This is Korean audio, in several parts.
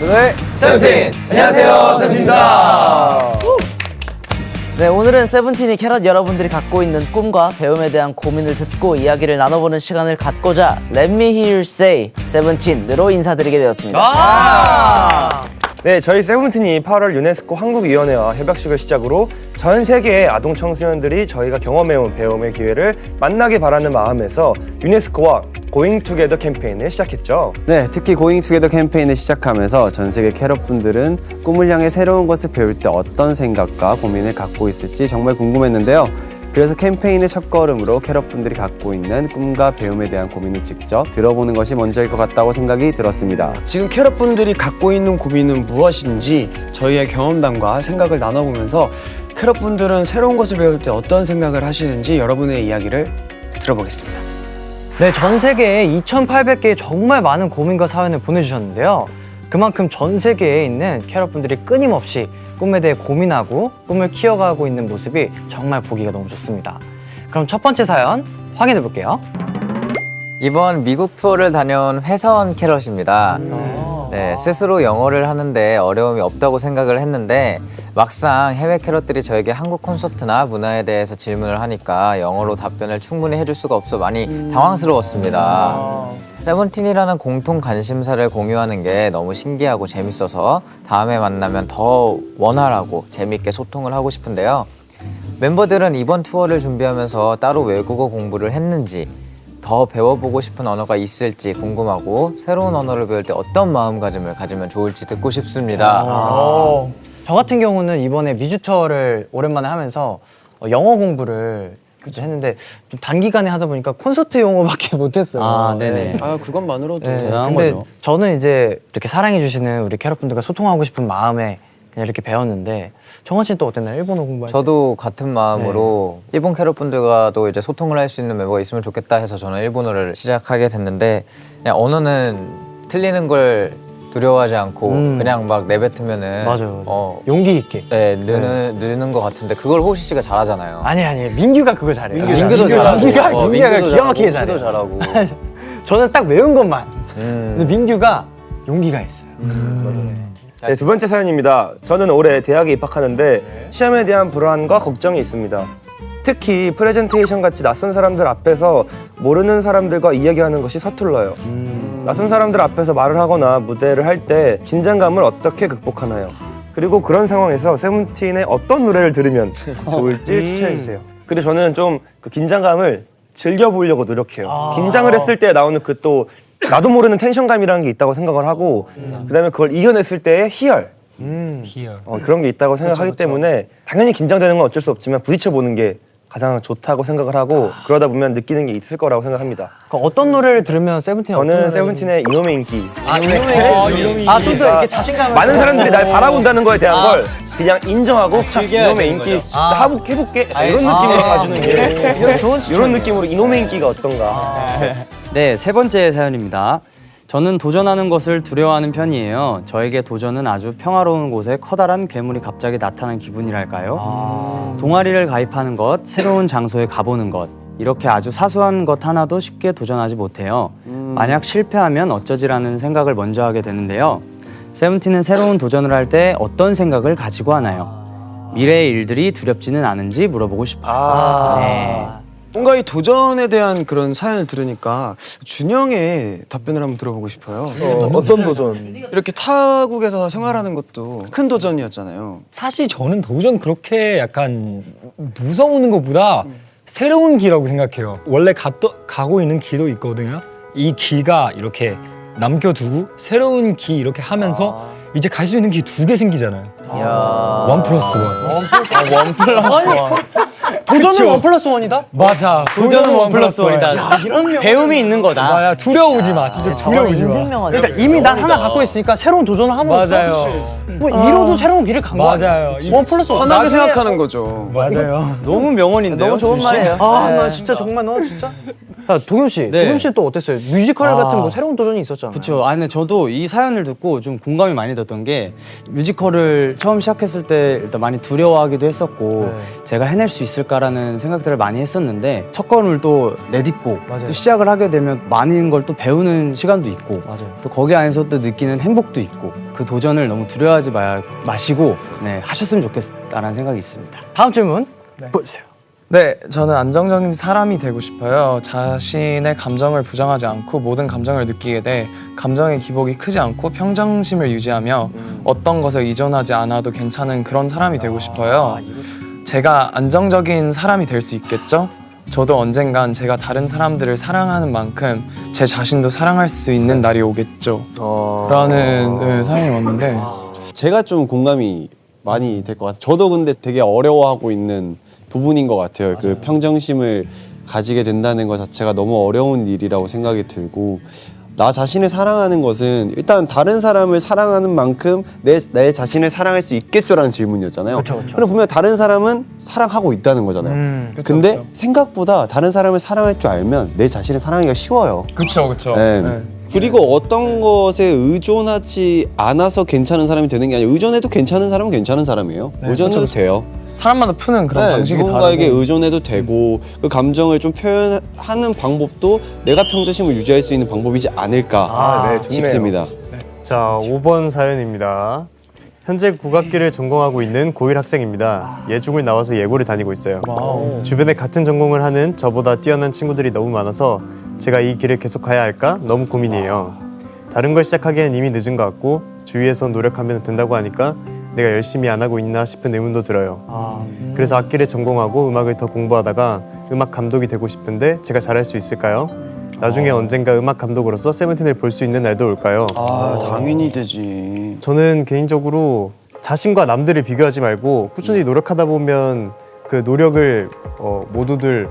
네, 세븐틴! 안녕하세요, 세븐틴입니다. 네, 오늘은 세븐틴이 캐럿 여러분들이 갖고 있는 꿈과 배움에 대한 고민을 듣고 이야기를 나눠보는 시간을 갖고자 Let Me Hear You Say 세븐틴으로 인사드리게 되었습니다. 네, 저희 세븐틴이 8월 유네스코 한국위원회와 협약식을 시작으로 전 세계의 아동 청소년들이 저희가 경험해온 배움의 기회를 만나길 바라는 마음에서 유네스코와 고잉 투게더 캠페인을 시작했죠. 네, 특히 고잉 투게더 캠페인을 시작하면서 전 세계 캐럿분들은 꿈을 향해 새로운 것을 배울 때 어떤 생각과 고민을 갖고 있을지 정말 궁금했는데요. 그래서 캠페인의 첫걸음으로 캐럿분들이 갖고 있는 꿈과 배움에 대한 고민을 직접 들어보는 것이 먼저일 것 같다고 생각이 들었습니다. 지금 캐럿분들이 갖고 있는 고민은 무엇인지 저희의 경험담과 생각을 나눠보면서 캐럿분들은 새로운 것을 배울 때 어떤 생각을 하시는지 여러분의 이야기를 들어보겠습니다. 네, 전 세계에 2,800개의 정말 많은 고민과 사연을 보내주셨는데요. 그만큼 전 세계에 있는 캐럿분들이 끊임없이 꿈에 대해 고민하고 꿈을 키워가고 있는 모습이 정말 보기가 너무 좋습니다. 그럼 첫 번째 사연 확인해 볼게요. 이번 미국 투어를 다녀온 회사원 캐럿입니다. 네, 스스로 영어를 하는데 어려움이 없다고 생각을 했는데 막상 해외 캐럿들이 저에게 한국 콘서트나 문화에 대해서 질문을 하니까 영어로 답변을 충분히 해줄 수가 없어 많이 당황스러웠습니다. 세븐틴이라는 공통 관심사를 공유하는 게 너무 신기하고 재밌어서 다음에 만나면 더 원활하고 재밌게 소통을 하고 싶은데요. 멤버들은 이번 투어를 준비하면서 따로 외국어 공부를 했는지 더 배워보고 싶은 언어가 있을지 궁금하고 새로운 언어를 배울 때 어떤 마음가짐을 가지면 좋을지 듣고 싶습니다. 저 같은 경우는 이번에 미주 투어를 오랜만에 하면서 영어 공부를 했는데 좀 단기간에 하다 보니까 콘서트 용어밖에 못했어요. 아, 네네. 아, 그것만으로도 네, 대단한 근데 거죠. 저는 이제 이렇게 사랑해주시는 우리 캐럿분들과 소통하고 싶은 마음에 그냥 이렇게 배웠는데 정원 씨는 또 어땠나요? 일본어 공부할 때? 저도 같은 마음으로 일본 캐럿분들과도 이제 소통을 할 수 있는 멤버가 있으면 좋겠다 해서 저는 일본어를 시작하게 됐는데 그냥 언어는 틀리는 걸 두려워하지 않고 그냥 막 내뱉으면은 맞아요. 용기 있게. 네, 느는 것 같은데 그걸 호시 씨가 잘하잖아요. 아니 민규가 그걸 잘해요. 민규도 잘하고 민규가 기가 막히게 호시도 잘해요. 잘하고 저는 딱 외운 것만. 근데 민규가 용기가 있어요. 네, 두 번째 사연입니다. 저는 올해 대학에 입학하는데 시험에 대한 불안과 걱정이 있습니다. 특히 프레젠테이션 같이 낯선 사람들 앞에서 모르는 사람들과 이야기하는 것이 서툴러요. 낯선 사람들 앞에서 말을 하거나 무대를 할 때 긴장감을 어떻게 극복하나요? 그리고 그런 상황에서 세븐틴의 어떤 노래를 들으면 좋을지 추천해주세요. 그리고 저는 좀 그 긴장감을 즐겨보려고 노력해요. 긴장을 했을 때 나오는 그 또 나도 모르는 텐션감이라는 게 있다고 생각을 하고 그다음에 그걸 이겨냈을 때의 희열 그런 게 있다고 생각하기 때문에 당연히 긴장되는 건 어쩔 수 없지만 부딪혀보는 게 가장 좋다고 생각을 하고 그러다 보면 느끼는 게 있을 거라고 생각합니다. 그럼 어떤 노래를 들으면 세븐틴 저는 세븐틴의 이놈의 인기. 좀 더 이렇게 자신감을 많은 사람들이 날 바라본다는 거에 대한 걸 그냥 인정하고 이놈의 인기 진짜 해볼게 이런 느낌으로 가주는 게 이런 느낌으로 이놈의 인기가 어떤가. 네, 세 번째 사연입니다. 저는 도전하는 것을 두려워하는 편이에요. 저에게 도전은 아주 평화로운 곳에 커다란 괴물이 갑자기 나타난 기분이랄까요? 동아리를 가입하는 것, 새로운 장소에 가보는 것, 이렇게 아주 사소한 것 하나도 쉽게 도전하지 못해요. 만약 실패하면 어쩌지라는 생각을 먼저 하게 되는데요. 세븐틴은 새로운 도전을 할 때 어떤 생각을 가지고 하나요? 미래의 일들이 두렵지는 않은지 물어보고 싶어요. 네. 뭔가 이 도전에 대한 그런 사연을 들으니까 준영의 답변을 한번 들어보고 싶어요. 어떤 도전? 이렇게 타국에서 생활하는 것도 큰 도전이었잖아요. 사실 저는 도전 그렇게 약간 무서운 것보다 새로운 길이라고 생각해요. 원래 가고 있는 길도 있거든요. 이 길가 이렇게 남겨두고 새로운 길 이렇게 하면서 이제 갈 수 있는 길 2개 생기잖아요. 원 플러스 원. 도전은 1+1이다? 맞아. 도전은 원 플러스 원이다. 이런 배움이 있는 거다. 맞아. 두려우지 마. 진짜 두려우지 마. 인생 명언. 그러니까 이미 난 하나 갖고 있으니까 새로운 도전을 하면 맞아요. 뭐 이뤄도 새로운 길을 간 거야. 맞아요. 1+1. 편하게 생각하는 거죠. 맞아요. 너무 명언인데요? 너무 좋은 말이에요. 나 진짜 정말 너 진짜. 야, 도겸 씨. 네. 도겸 씨는 또 어땠어요? 뮤지컬 같은 뭐 새로운 도전이 있었잖아요. 그렇죠. 근데 저도 이 사연을 듣고 좀 공감이 많이 됐던 게 뮤지컬을 처음 시작했을 때 일단 많이 두려워하기도 했었고 제가 해낼 수 있을까라는 좋겠다라는 생각들을 많이 했었는데 첫 걸음을 또 내딛고 또 시작을 하게 되면 많은 걸 또 배우는 시간도 있고 또 거기 안에서 또 느끼는 행복도 있고 그 도전을 너무 두려워하지 마시고 하셨으면 좋겠다라는 생각이 있습니다. 다음 질문 보세요. 네, 저는 안정적인 사람이 되고 싶어요. 자신의 감정을 부정하지 않고 모든 감정을 느끼게 돼 감정의 기복이 크지 않고 평정심을 유지하며 어떤 것에 의존하지 않아도 괜찮은 그런 사람이 되고 싶어요. 제가 안정적인 사람이 될 수 있겠죠? 저도 언젠간 제가 다른 사람들을 사랑하는 만큼 제 자신도 사랑할 수 있는 날이 오겠죠. 라는 사연이 왔는데 제가 좀 공감이 많이 될 것 같아요. 저도 근데 되게 어려워하고 있는 부분인 것 같아요. 그 평정심을 가지게 된다는 것 자체가 너무 어려운 일이라고 생각이 들고 나 자신을 사랑하는 것은 일단 다른 사람을 사랑하는 만큼 내 자신을 사랑할 수 있겠죠라는 질문이었잖아요. 그럼 보면 다른 사람은 사랑하고 있다는 거잖아요. 근데 생각보다 다른 사람을 사랑할 줄 알면 내 자신을 사랑하기가 쉬워요. 그쵸. 네. 그리고 어떤 것에 의존하지 않아서 괜찮은 사람이 되는 게 아니라 의존해도 괜찮은 사람은 괜찮은 사람이에요. 의존해도 돼요. 사람마다 푸는 그런 방식이 누군가에게 다르고 의존해도 되고 그 감정을 좀 표현하는 방법도 내가 평정심을 유지할 수 있는 방법이지 않을까 싶습니다. 자, 5번 사연입니다. 현재 국악기를 전공하고 있는 고1 학생입니다. 예중을 나와서 예고를 다니고 있어요. 주변에 같은 전공을 하는 저보다 뛰어난 친구들이 너무 많아서 제가 이 길을 계속 가야 할까 너무 고민이에요. 다른 걸 시작하기엔 이미 늦은 것 같고 주위에서 노력하면 된다고 하니까 내가 열심히 안 하고 있나 싶은 의문도 들어요. 그래서 악기를 전공하고 음악을 더 공부하다가 음악 감독이 되고 싶은데 제가 잘할 수 있을까요? 나중에 언젠가 음악 감독으로서 세븐틴을 볼 수 있는 날도 올까요? 당연히 되지. 저는 개인적으로 자신과 남들을 비교하지 말고 꾸준히 노력하다 보면 그 노력을 모두들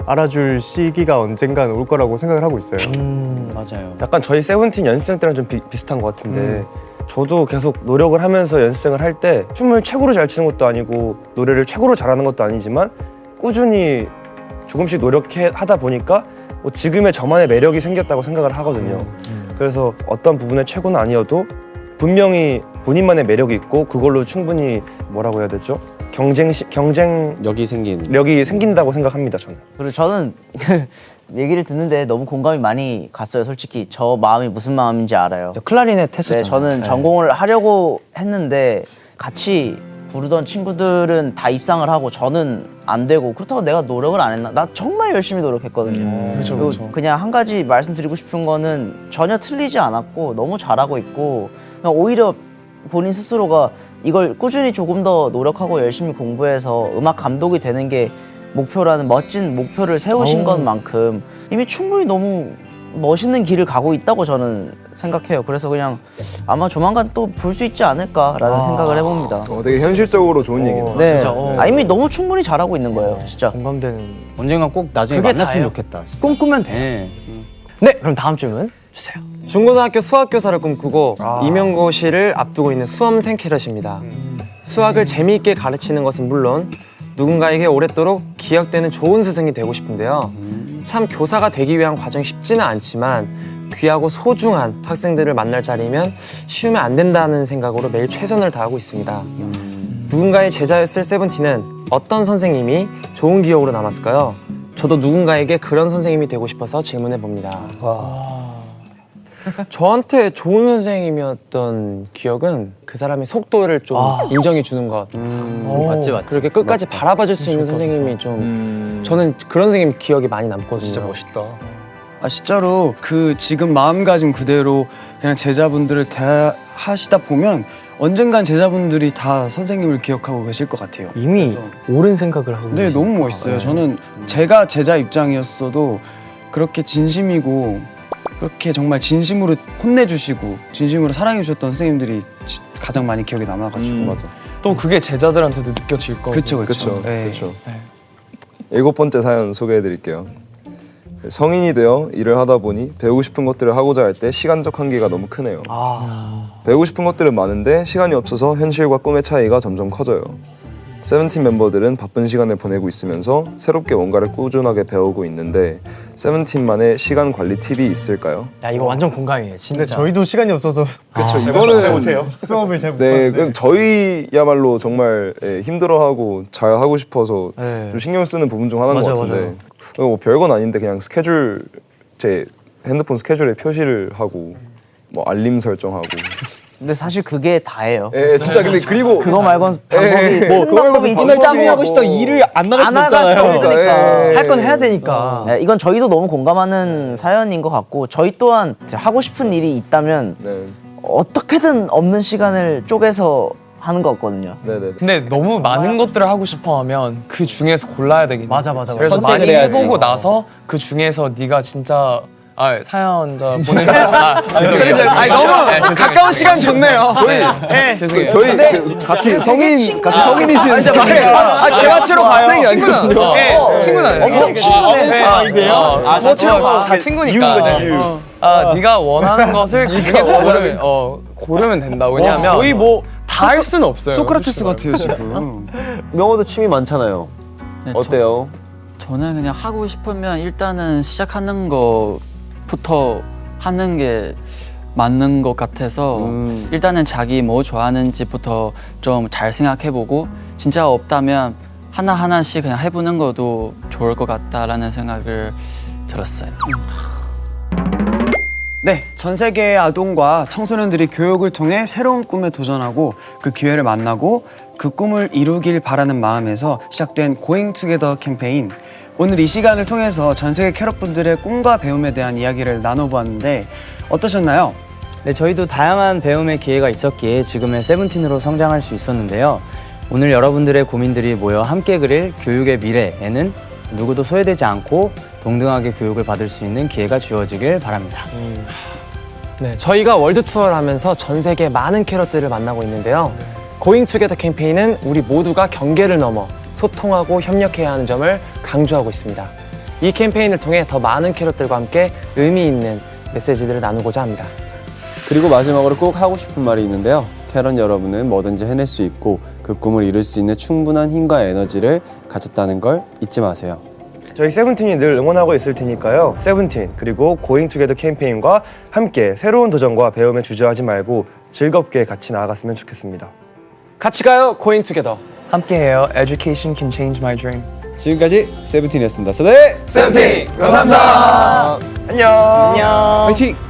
알아줄 시기가 언젠간 올 거라고 생각을 하고 있어요. 맞아요. 약간 저희 세븐틴 연습생 때랑 좀 비슷한 것 같은데 저도 계속 노력을 하면서 연습생을 할 때 춤을 최고로 잘 추는 것도 아니고 노래를 최고로 잘하는 것도 아니지만 꾸준히 조금씩 노력하다 보니까 뭐 지금의 저만의 매력이 생겼다고 생각을 하거든요. 그래서 어떤 부분의 최고는 아니어도 분명히 본인만의 매력이 있고 그걸로 충분히 뭐라고 해야 되죠? 경쟁력이 생긴다고 생각합니다. 저는. 그리고 저는 얘기를 듣는데 너무 공감이 많이 갔어요. 솔직히 저 마음이 무슨 마음인지 알아요. 클라리넷 했었잖아요. 네, 저는 전공을 하려고 했는데 같이 부르던 친구들은 다 입상을 하고 저는 안 되고 그렇다고 내가 노력을 안 했나? 나 정말 열심히 노력했거든요. 그리고 그냥 한 가지 말씀드리고 싶은 거는 전혀 틀리지 않았고 너무 잘하고 있고 그냥 오히려 본인 스스로가 이걸 꾸준히 조금 더 노력하고 열심히 공부해서 음악 감독이 되는 게 목표라는 멋진 목표를 세우신 것만큼 이미 충분히 너무 멋있는 길을 가고 있다고 저는 생각해요. 그래서 그냥 아마 조만간 또 볼 수 있지 않을까라는 생각을 해봅니다. 되게 현실적으로 좋은 얘기네요. 네, 이미 너무 충분히 잘하고 있는 거예요, 진짜. 공감되는. 언젠간 꼭 나중에 그게 만났으면 다예요. 좋겠다. 꿈꾸면 돼. 네, 그럼 다음 질문 주세요. 중고등학교 수학교사를 꿈꾸고 임용고시를 앞두고 있는 수험생 캐럿입니다. 수학을 재미있게 가르치는 것은 물론 누군가에게 오랫도록 기억되는 좋은 스승이 되고 싶은데요. 참 교사가 되기 위한 과정이 쉽지는 않지만 귀하고 소중한 학생들을 만날 자리면 쉬우면 안 된다는 생각으로 매일 최선을 다하고 있습니다. 누군가의 제자였을 세븐틴은 어떤 선생님이 좋은 기억으로 남았을까요? 저도 누군가에게 그런 선생님이 되고 싶어서 질문해 봅니다. 저한테 좋은 선생님이었던 기억은 그 사람의 속도를 좀 인정해 주는 것. 맞지. 그렇게 끝까지 바라봐 줄 수 있는 선생님이 좀 저는 그런 선생님 기억이 많이 남거든요. 진짜 멋있다. 진짜로 그 지금 마음가짐 그대로 그냥 제자분들을 대하시다 보면 언젠간 제자분들이 다 선생님을 기억하고 계실 것 같아요. 이미 옳은 생각을 하고 네, 너무 멋있어요. 저는 제가 제자 입장이었어도 그렇게 진심이고 그렇게 정말 진심으로 혼내주시고 진심으로 사랑해주셨던 선생님들이 가장 많이 기억에 남아가지고 맞아. 또 그게 제자들한테도 느껴질 거고. 그렇죠. 네. 7번째 사연 소개해드릴게요. 성인이 되어 일을 하다 보니 배우고 싶은 것들을 하고자 할 때 시간적 한계가 너무 크네요. 배우고 싶은 것들은 많은데 시간이 없어서 현실과 꿈의 차이가 점점 커져요. 세븐틴 멤버들은 바쁜 시간을 보내고 있으면서 새롭게 뭔가를 꾸준하게 배우고 있는데 세븐틴만의 시간 관리 팁이 있을까요? 야 이거 완전 공감이에요. 진짜. 저희도 시간이 없어서 그렇죠. 이거는 수업을 잘 네, 그럼 저희야말로 정말 힘들어하고 잘 하고 싶어서 네. 좀 신경 쓰는 부분 중 하나인 맞아요, 것 같은데 뭐 별건 아닌데 그냥 스케줄 제 핸드폰 스케줄에 표시를 하고 뭐 알림 설정하고 근데 사실 그게 다예요. 예, 진짜 근데 그리고 그거 말고는 방법이 뭐 그거 말고는 일단 방법이 하고 싶다 일을 안 나갈 수 없잖아요. 할 건 해야 되니까. 네, 이건 저희도 너무 공감하는 사연인 것 같고 저희 또한 하고 싶은 일이 있다면 네, 어떻게든 없는 시간을 쪼개서 하는 거 같거든요. 네네. 근데 너무 많은 것들을 하고 싶어하면 그 중에서 골라야 되긴 해. 맞아. 그래서 많이 해보고 나서 그 중에서 네가 진짜 사연자 보내면 죄송해요. 너무 가까운 시간 좋네요. 죄송해요. 저희 같이 성인이신 대화치로 가요. 친구는 엄청 친구네. 다 친구니까. 네가 원하는 것을 그 중에서 고르면 된다. 왜냐하면 거의 뭐 다 할 수는 없어요. 소크라테스 같아요 지금. 명호도 취미 많잖아요. 네, 어때요? 저는 그냥 하고 싶으면 일단은 시작하는 것부터 하는 게 맞는 것 같아서 일단은 자기 뭐 좋아하는지부터 좀 잘 생각해보고 진짜 없다면 하나하나씩 그냥 해보는 것도 좋을 것 같다라는 생각을 들었어요. 네, 전 세계의 아동과 청소년들이 교육을 통해 새로운 꿈에 도전하고 그 기회를 만나고 그 꿈을 이루길 바라는 마음에서 시작된 Going Together 캠페인. 오늘 이 시간을 통해서 전 세계 캐럿분들의 꿈과 배움에 대한 이야기를 나눠보았는데 어떠셨나요? 네, 저희도 다양한 배움의 기회가 있었기에 지금의 세븐틴으로 성장할 수 있었는데요. 오늘 여러분들의 고민들이 모여 함께 그릴 교육의 미래에는 누구도 소외되지 않고 동등하게 교육을 받을 수 있는 기회가 주어지길 바랍니다. 네, 저희가 월드 투어를 하면서 전 세계 많은 캐럿들을 만나고 있는데요. Going Together 캠페인은 우리 모두가 경계를 넘어 소통하고 협력해야 하는 점을 강조하고 있습니다. 이 캠페인을 통해 더 많은 캐럿들과 함께 의미 있는 메시지들을 나누고자 합니다. 그리고 마지막으로 꼭 하고 싶은 말이 있는데요. 캐럿 여러분은 뭐든지 해낼 수 있고 그 꿈을 이룰 수 있는 충분한 힘과 에너지를 가졌다는 걸 잊지 마세요. 저희 세븐틴이 늘 응원하고 있을 테니까요. 세븐틴 그리고 고잉 투게더 캠페인과 함께 새로운 도전과 배움에 주저하지 말고 즐겁게 같이 나아갔으면 좋겠습니다. 같이 가요, Going Together. 함께해요. Education can change my dream. 지금까지 세븐틴이었습니다. 네, 세븐틴 감사합니다. 안녕. 화이팅!